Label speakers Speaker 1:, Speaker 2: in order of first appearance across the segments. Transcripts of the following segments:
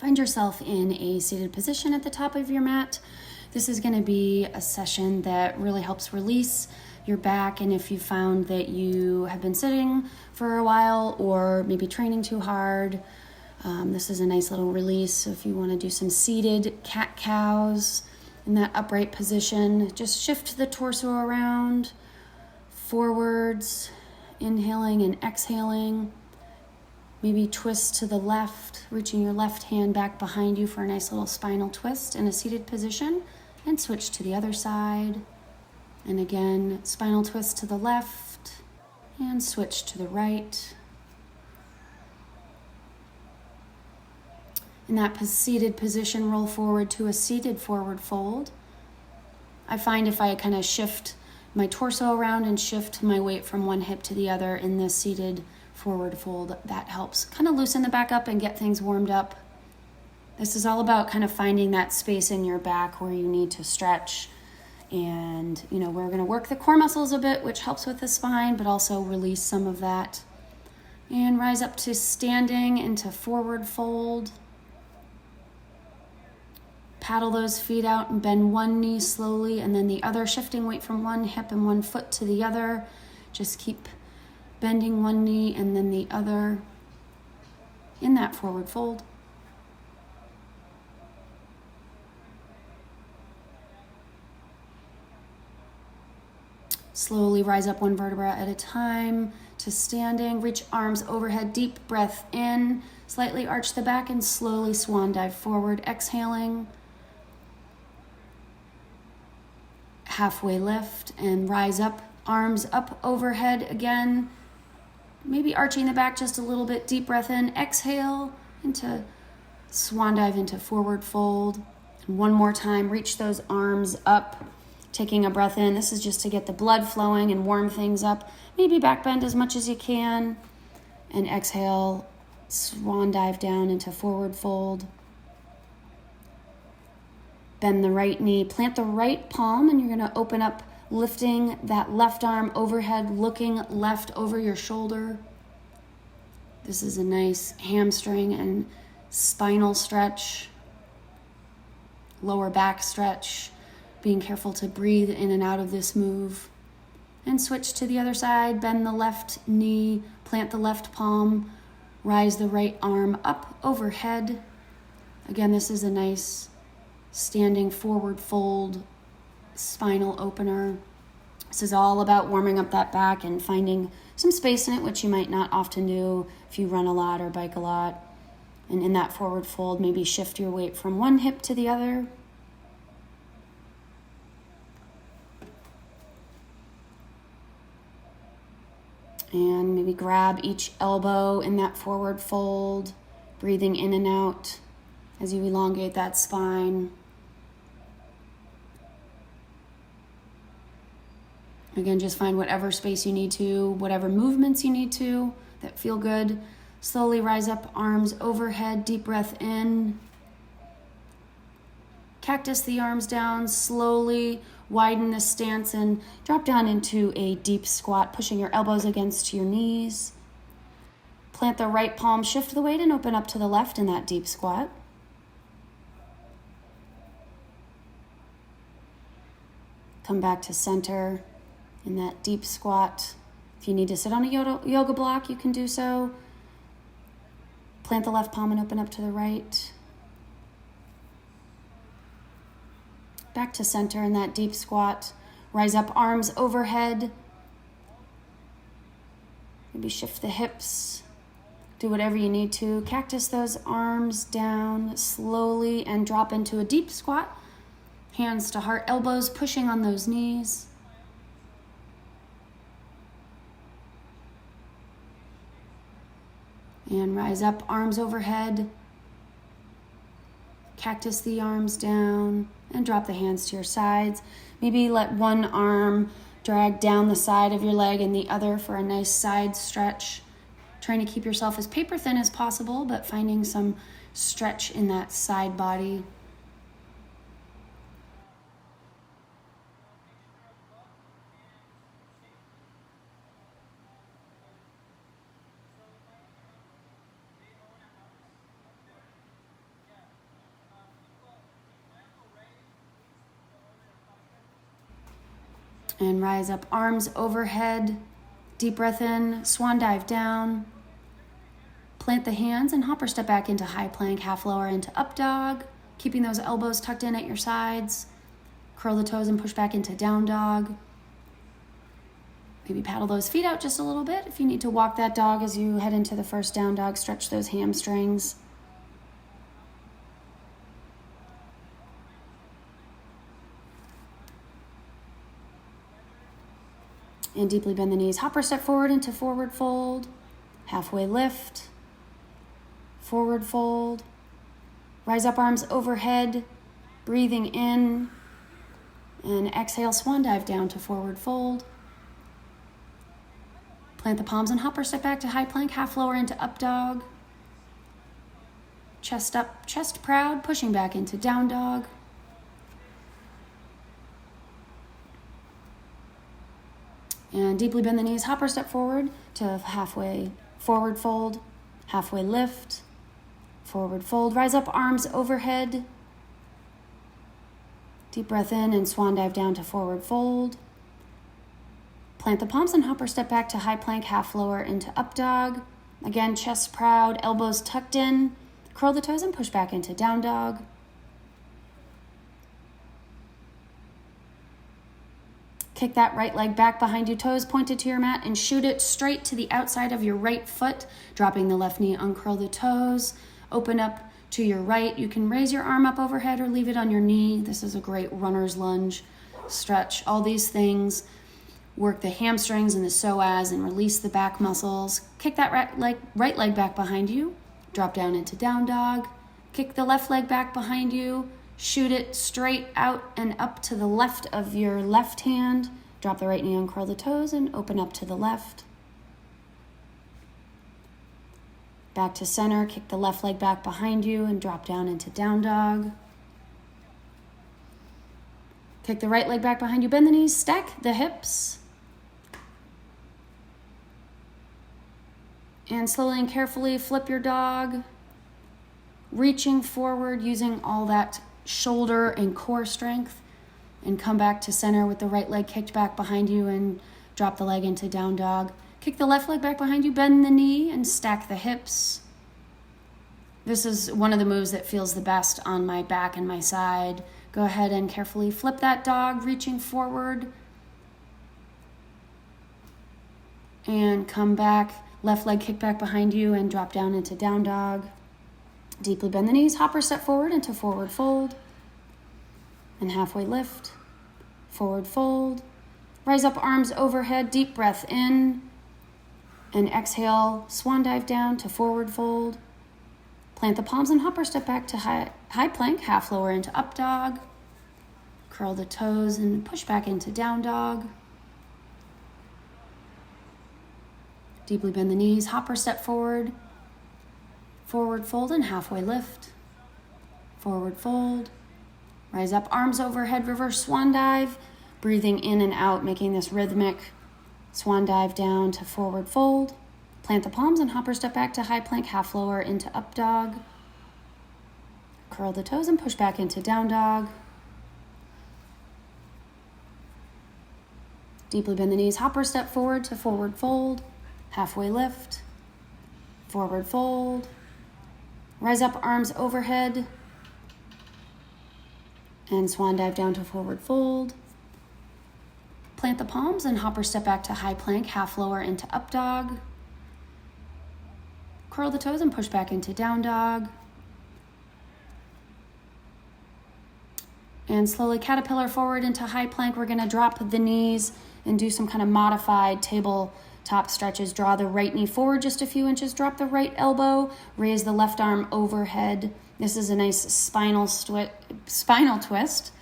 Speaker 1: Find yourself in a seated position at the top of your mat. This is going to be a session that really helps release your back, and if you found that you have been sitting for a while or maybe training too hard, this is a nice little release. So if you want to do some seated cat-cows in that upright position, just shift the torso around, forwards, inhaling and exhaling. Maybe twist to the left, reaching your left hand back behind you for a nice little spinal twist in a seated position, and switch to the other side. And again, spinal twist to the left and switch to the right. In that seated position, roll forward to a seated forward fold. I find if I kind of shift my torso around and shift my weight from one hip to the other in this seated forward fold, that helps kind of loosen the back up and get things warmed up. This is all about kind of finding that space in your back where you need to stretch. And, we're going to work the core muscles a bit, which helps with the spine, but also release some of that. And rise up to standing into forward fold. Paddle those feet out and bend one knee slowly and then the other, shifting weight from one hip and one foot to the other. Just keep bending one knee and then the other in that forward fold. Slowly rise up one vertebra at a time to standing. Reach arms overhead, deep breath in. Slightly arch the back and slowly swan dive forward, exhaling. Halfway lift and rise up, arms up overhead again. Maybe arching the back just a little bit. Deep breath in, exhale into swan dive into forward fold. And one more time, reach those arms up, taking a breath in. This is just to get the blood flowing and warm things up. Maybe back bend as much as you can. And exhale, swan dive down into forward fold. Bend the right knee, plant the right palm, and you're going to open up, lifting that left arm overhead, looking left over your shoulder. This is a nice hamstring and spinal stretch, lower back stretch, being careful to breathe in and out of this move. And switch to the other side, bend the left knee, plant the left palm, rise the right arm up overhead. Again, this is a nice standing forward fold, spinal opener. This is all about warming up that back and finding some space in it, which you might not often do if you run a lot or bike a lot. And in that forward fold, maybe shift your weight from one hip to the other. And maybe grab each elbow in that forward fold, breathing in and out as you elongate that spine. Again, just find whatever space you need to, whatever movements you need to that feel good. Slowly rise up, arms overhead, deep breath in. Cactus the arms down, slowly widen the stance and drop down into a deep squat, pushing your elbows against your knees. Plant the right palm, shift the weight and open up to the left in that deep squat. Come back to center in that deep squat. If you need to sit on a yoga block, you can do so. Plant the left palm and open up to the right. Back to center in that deep squat. Rise up, arms overhead. Maybe shift the hips. Do whatever you need to. Cactus those arms down slowly and drop into a deep squat. Hands to heart, elbows pushing on those knees. And rise up, arms overhead. Cactus the arms down and drop the hands to your sides. Maybe let one arm drag down the side of your leg and the other for a nice side stretch. Trying to keep yourself as paper thin as possible, but finding some stretch in that side body. And rise up, arms overhead. Deep breath in, swan dive down. Plant the hands and hopper step back into high plank, half lower into up dog. Keeping those elbows tucked in at your sides. Curl the toes and push back into down dog. Maybe paddle those feet out just a little bit. If you need to walk that dog as you head into the first down dog, stretch those hamstrings. And deeply bend the knees. Hopper step forward into forward fold. Halfway lift. Forward fold. Rise up, arms overhead. Breathing in. And exhale, swan dive down to forward fold. Plant the palms and hopper step back to high plank, half lower into up dog. Chest up, chest proud, pushing back into down dog. And deeply bend the knees, hopper step forward to halfway forward fold, halfway lift, forward fold. Rise up, arms overhead. Deep breath in and swan dive down to forward fold. Plant the palms and hopper step back to high plank, half lower into up dog. Again, chest proud, elbows tucked in. Curl the toes and push back into down dog. Kick that right leg back behind you, toes pointed to your mat, and shoot it straight to the outside of your right foot, dropping the left knee, uncurl the toes, open up to your right. You can raise your arm up overhead or leave it on your knee. This is a great runner's lunge stretch. All these things work the hamstrings and the psoas and release the back muscles. Kick that right leg back behind you, drop down into down dog. Kick the left leg back behind you, shoot it straight out and up to the left of your left hand. Drop the right knee, uncurl the toes, and open up to the left. Back to center, kick the left leg back behind you and drop down into down dog. Kick the right leg back behind you, bend the knees, stack the hips. And slowly and carefully flip your dog, reaching forward using all that shoulder and core strength, and come back to center with the right leg kicked back behind you and drop the leg into down dog. Kick the left leg back behind you, bend the knee and stack the hips. This is one of the moves that feels the best on my back and my side. Go ahead and carefully flip that dog, reaching forward. And come back, left leg kick back behind you and drop down into down dog. Deeply bend the knees, hopper step forward into forward fold. And halfway lift, forward fold. Rise up, arms overhead, deep breath in. And exhale, swan dive down to forward fold. Plant the palms and hopper step back to high plank, half lower into up dog. Curl the toes and push back into down dog. Deeply bend the knees, hopper step forward. Forward fold and halfway lift. Forward fold. Rise up, arms overhead, reverse swan dive. Breathing in and out, making this rhythmic swan dive down to forward fold. Plant the palms and hopper step back to high plank, half lower into up dog. Curl the toes and push back into down dog. Deeply bend the knees, hopper step forward to forward fold. Halfway lift. Forward fold. Rise up, arms overhead. And swan dive down to forward fold. Plant the palms and hopper step back to high plank, half lower into up dog. Curl the toes and push back into down dog. And slowly caterpillar forward into high plank. We're going to drop the knees and do some kind of modified tabletop stretches. Draw the right knee forward just a few inches. Drop the right elbow. Raise the left arm overhead. This is a nice spinal twist.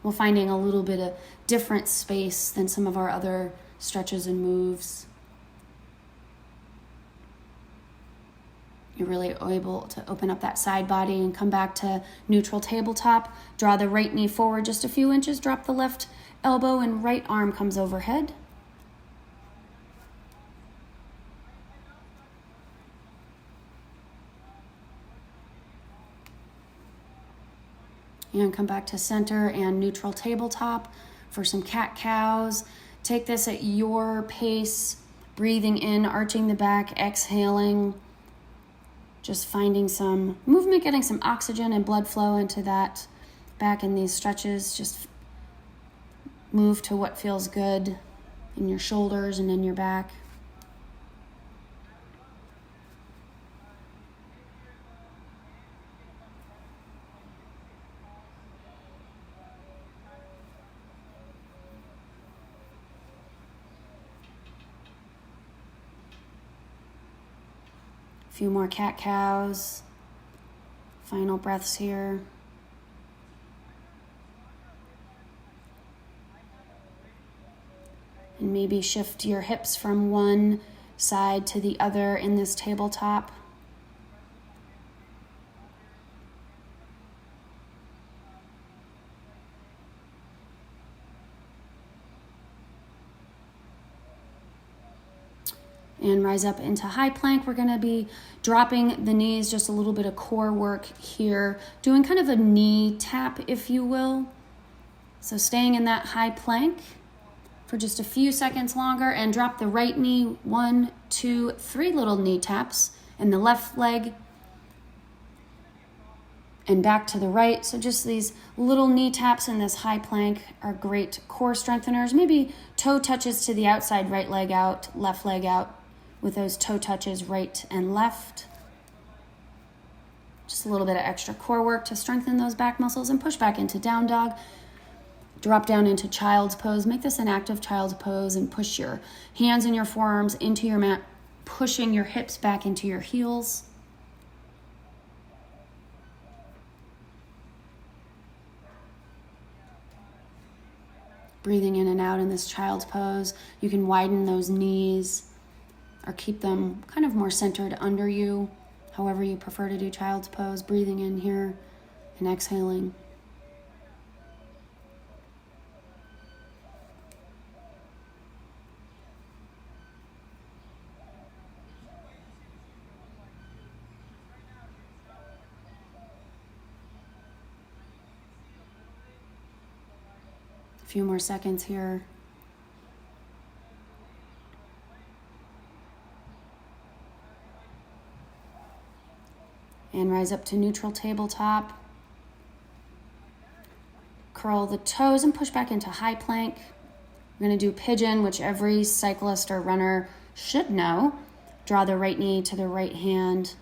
Speaker 1: We're finding a little bit of different space than some of our other stretches and moves. You're really able to open up that side body and come back to neutral tabletop. Draw the right knee forward just a few inches. Drop the left elbow and right arm comes overhead. And come back to center and neutral tabletop for some cat-cows. Take this at your pace, breathing in, arching the back, exhaling, just finding some movement, getting some oxygen and blood flow into that back in these stretches. Just move to what feels good in your shoulders and in your back. A few more cat-cows. Final breaths here. And maybe shift your hips from one side to the other in this tabletop. And rise up into high plank. We're going to be dropping the knees, just a little bit of core work here, doing kind of a knee tap, if you will. So staying in that high plank for just a few seconds longer, and drop the right knee, 1, 2, 3 little knee taps, and the left leg, and back to the right. So just these little knee taps in this high plank are great core strengtheners. Maybe toe touches to the outside, right leg out, left leg out, with those toe touches right and left. Just a little bit of extra core work to strengthen those back muscles, and push back into down dog. Drop down into child's pose. Make this an active child's pose and push your hands and your forearms into your mat, pushing your hips back into your heels. Breathing in and out in this child's pose. You can widen those knees or keep them kind of more centered under you, however you prefer to do child's pose. Breathing in here and exhaling. A few more seconds here. And rise up to neutral tabletop. Curl the toes and push back into high plank. We're going to do pigeon, which every cyclist or runner should know. Draw the right knee to the right hand.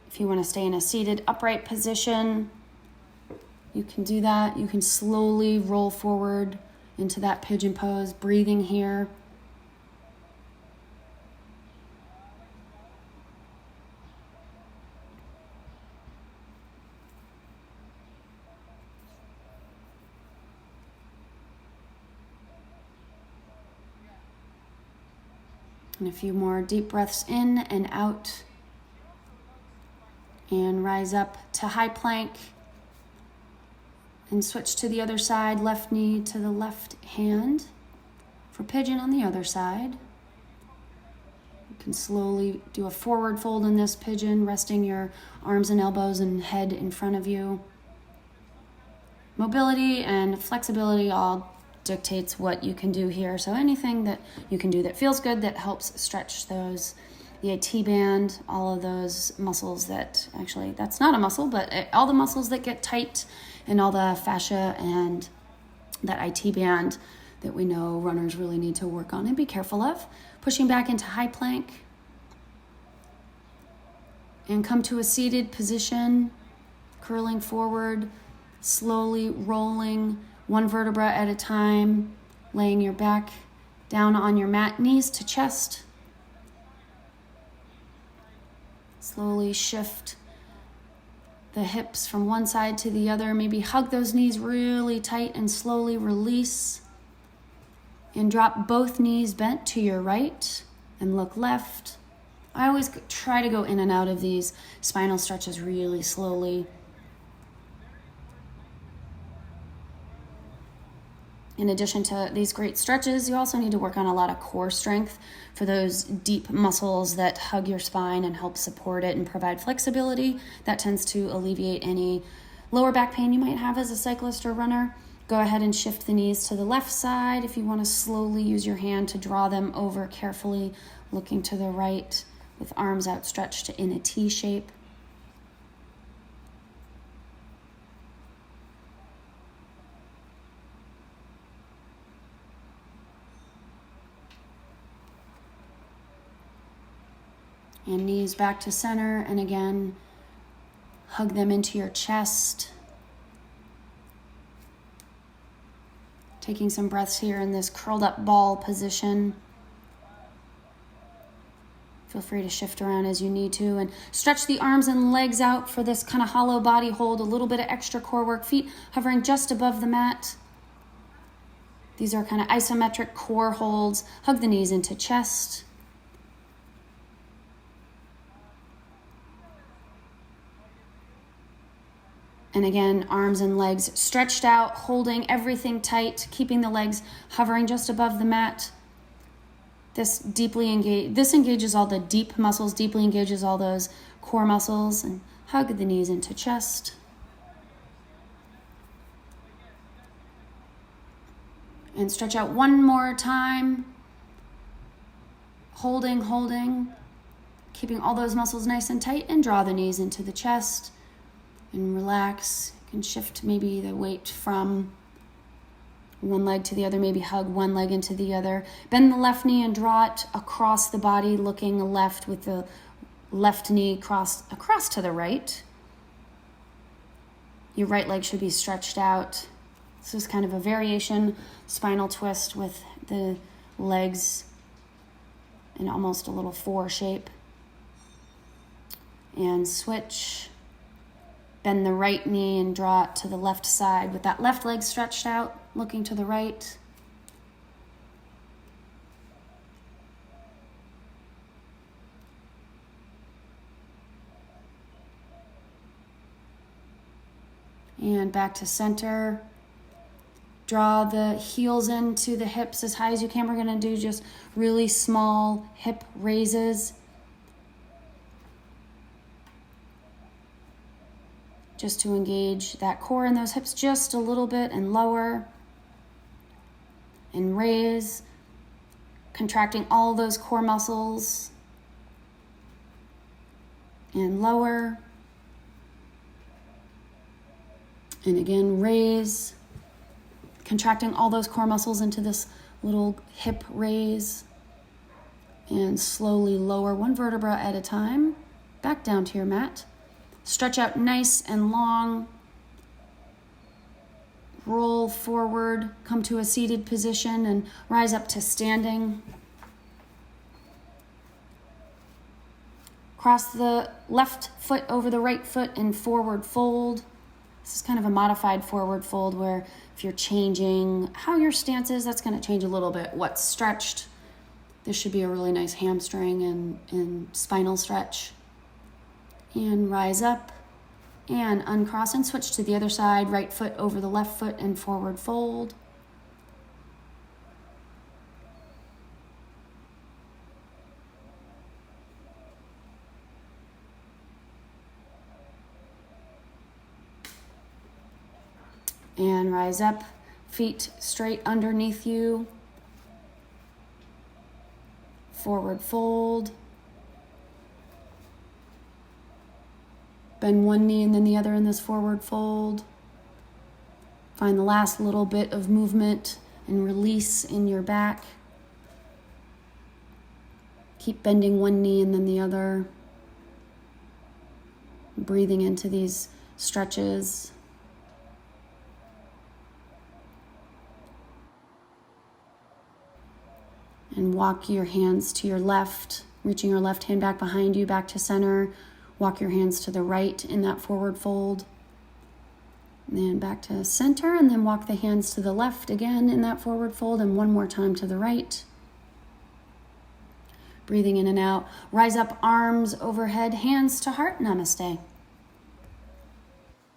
Speaker 1: If you want to stay in a seated upright position, you can do that. You can slowly roll forward into that pigeon pose, breathing here. And a few more deep breaths in and out. And rise up to high plank. And switch to the other side, left knee to the left hand for pigeon on the other side. You can slowly do a forward fold in this pigeon, resting your arms and elbows and head in front of you. Mobility and flexibility all dictates what you can do here. So anything that you can do that feels good, that helps stretch those, the IT band, all of those muscles that, actually that's not a muscle, but all the muscles that get tight, and all the fascia and that IT band that we know runners really need to work on and be careful of. Pushing back into high plank. And come to a seated position, curling forward, slowly rolling one vertebra at a time, laying your back down on your mat, knees to chest. Slowly shift the hips from one side to the other. Maybe hug those knees really tight and slowly release. And drop both knees bent to your right and look left. I always try to go in and out of these spinal stretches really slowly. In addition to these great stretches, you also need to work on a lot of core strength for those deep muscles that hug your spine and help support it and provide flexibility. That tends to alleviate any lower back pain you might have as a cyclist or runner. Go ahead and shift the knees to the left side. If you want to slowly use your hand to draw them over, carefully looking to the right with arms outstretched in a T shape. And knees back to center, and again, hug them into your chest. Taking some breaths here in this curled up ball position. Feel free to shift around as you need to, and stretch the arms and legs out for this kind of hollow body hold, a little bit of extra core work, feet hovering just above the mat. These are kind of isometric core holds. Hug the knees into chest. And again, arms and legs stretched out, holding everything tight, keeping the legs hovering just above the mat. This engages all the deep muscles, deeply engages all those core muscles, and hug the knees into chest. And stretch out one more time. Holding, keeping all those muscles nice and tight, and draw the knees into the chest. And relax. You can shift maybe the weight from one leg to the other, maybe hug one leg into the other. Bend the left knee and draw it across the body, looking left with the left knee across to the right. Your right leg should be stretched out. This is kind of a variation spinal twist with the legs in almost a little 4 shape. And switch. Bend the right knee and draw it to the left side with that left leg stretched out, looking to the right. And back to center. Draw the heels into the hips as high as you can. We're going to do just really small hip raises. Just to engage that core in those hips just a little bit, and lower. And raise, contracting all those core muscles. And lower. And again, raise, contracting all those core muscles into this little hip raise. And slowly lower one vertebra at a time, back down to your mat. Stretch out nice and long. Roll forward, come to a seated position, and rise up to standing. Cross the left foot over the right foot and forward fold. This is kind of a modified forward fold where if you're changing how your stance is, that's going to change a little bit what's stretched. This should be a really nice hamstring and spinal stretch. And rise up and uncross and switch to the other side, right foot over the left foot and forward fold. And rise up, feet straight underneath you. Forward fold. Bend one knee and then the other in this forward fold. Find the last little bit of movement and release in your back. Keep bending one knee and then the other. Breathing into these stretches. And walk your hands to your left, reaching your left hand back behind you, back to center. Walk your hands to the right in that forward fold. And then back to center, and then walk the hands to the left again in that forward fold, and one more time to the right. Breathing in and out. Rise up, arms overhead, hands to heart. Namaste.